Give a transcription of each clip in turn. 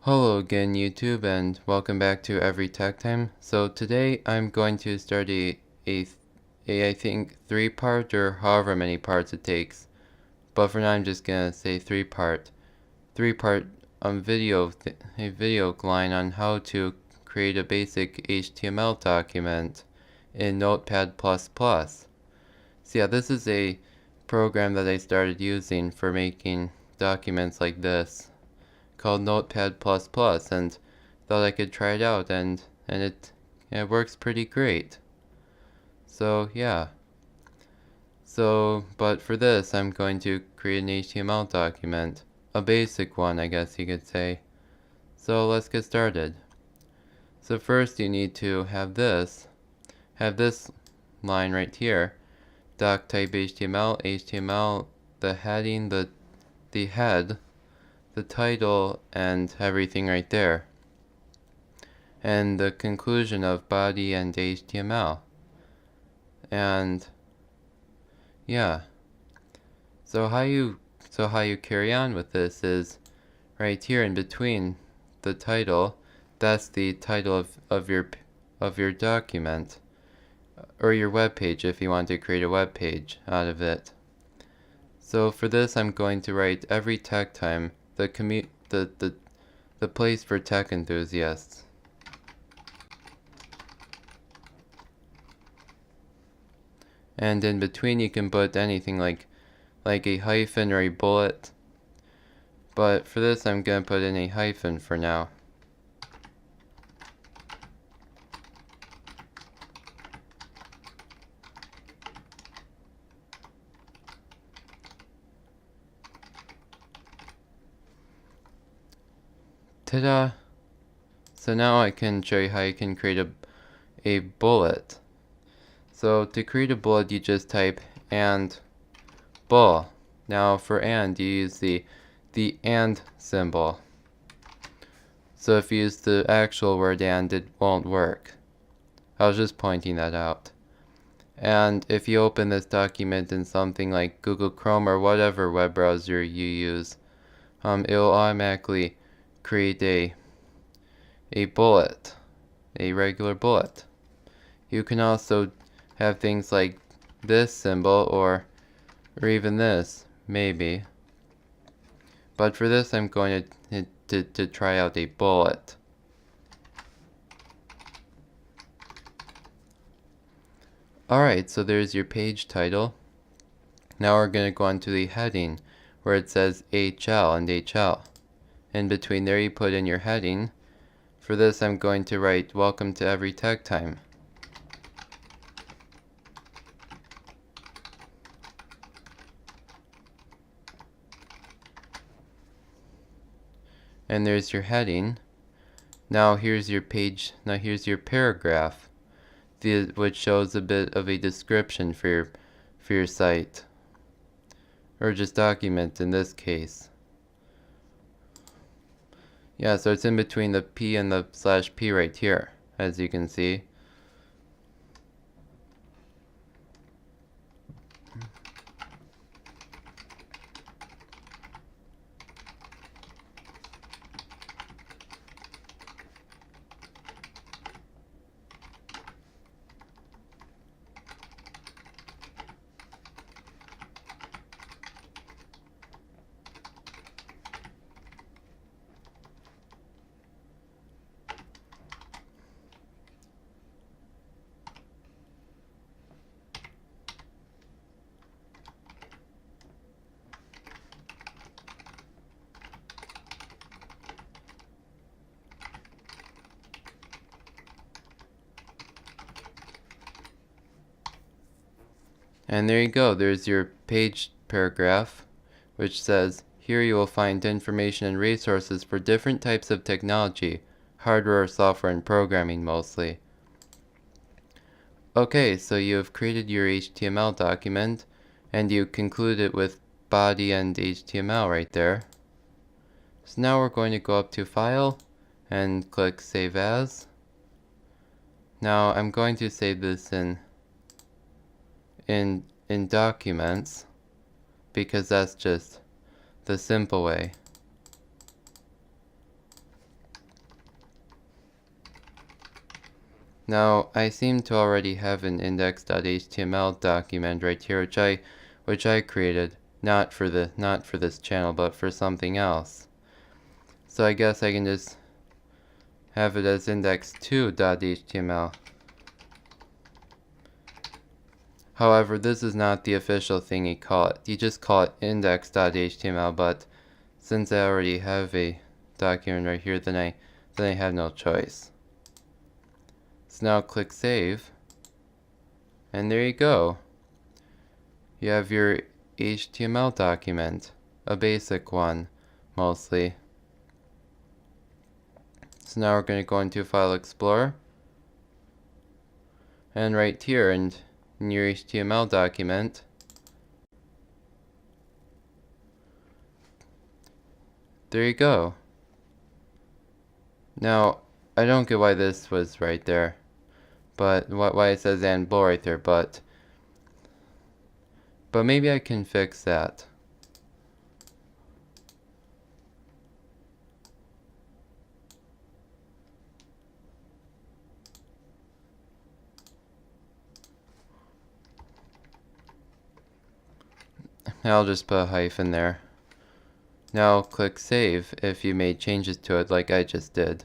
Hello again YouTube and welcome back to Every Tech Time. So today I'm going to start a I think 3-part or however many parts it takes. But for now I'm just gonna say 3-part video line on how to create a basic HTML document in Notepad++. So yeah, this is a program that I started using for making documents like this, called Notepad++, and thought I could try it out, and it works pretty great. So yeah. But for this I'm going to create an HTML document, a basic one I guess you could say. So let's get started. So first you need to have this line right here, doc type HTML, the heading, the head, the title, and everything right there, and the conclusion of body and HTML. And yeah, so how you carry on with this is right here in between the title. That's the title of your document, or your web page if you want to create a web page out of it. So for this I'm going to write Every Tech Time, the place for tech enthusiasts. And in between you can put anything like a hyphen or a bullet. But for this I'm gonna put in a hyphen for now. Ta-da! So now I can show you how you can create a bullet. So to create a bullet you just type and bull. Now for and you use the and symbol. So if you use the actual word and, it won't work. I was just pointing that out. And if you open this document in something like Google Chrome or whatever web browser you use, it will automatically create a bullet, a regular bullet. You can also have things like this symbol or even this, maybe. But for this I'm going to try out a bullet. Alright, so there's your page title. Now we're going to go on to the heading where it says HL and HL. In between there you put in your heading. For this I'm going to write Welcome to Every Tech Time. And there's your heading. Now here's your page, now here's your paragraph, which shows a bit of a description for your site, or just document in this case. Yeah, so it's in between the P and the /P right here, as you can see. And there you go, there's your page paragraph, which says, here you will find information and resources for different types of technology, hardware, software, and programming mostly. Okay, so you have created your HTML document, and you conclude it with body and HTML right there. So now we're going to go up to File, and click Save As. Now I'm going to save this in Documents, because that's just the simple way. Now, I seem to already have an index.html document right here, which I created, not for this channel, but for something else. So I guess I can just have it as index2.html. However, this is not the official thing you call it. You just call it index.html, but since I already have a document right here, then I have no choice. So now click save, and there you go. You have your HTML document, a basic one, mostly. So now we're going to go into File Explorer, and right here in your HTML document, there you go. Now, I don't get why this was right there, but why it says and bold right there, but maybe I can fix that. I'll just put a hyphen there. Now click save if you made changes to it like I just did.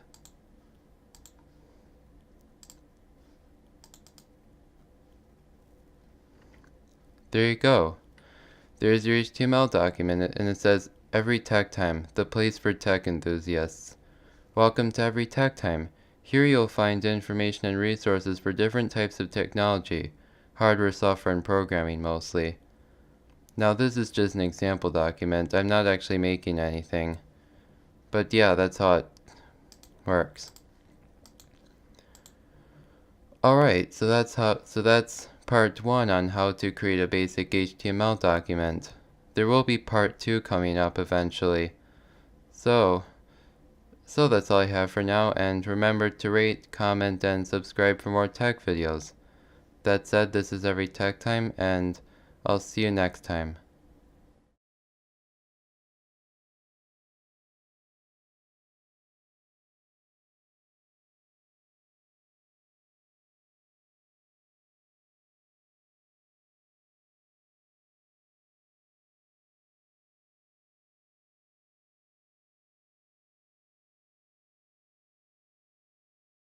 There you go. There's your HTML document, and it says Every Tech Time, the place for tech enthusiasts. Welcome to Every Tech Time. Here you'll find information and resources for different types of technology, hardware, software, and programming mostly. Now this is just an example document. I'm not actually making anything. But yeah, that's how it works. Alright, so that's part 1 on how to create a basic HTML document. There will be part 2 coming up eventually. So that's all I have for now, and remember to rate, comment, and subscribe for more tech videos. That said, this is Every Tech Time, and I'll see you next time.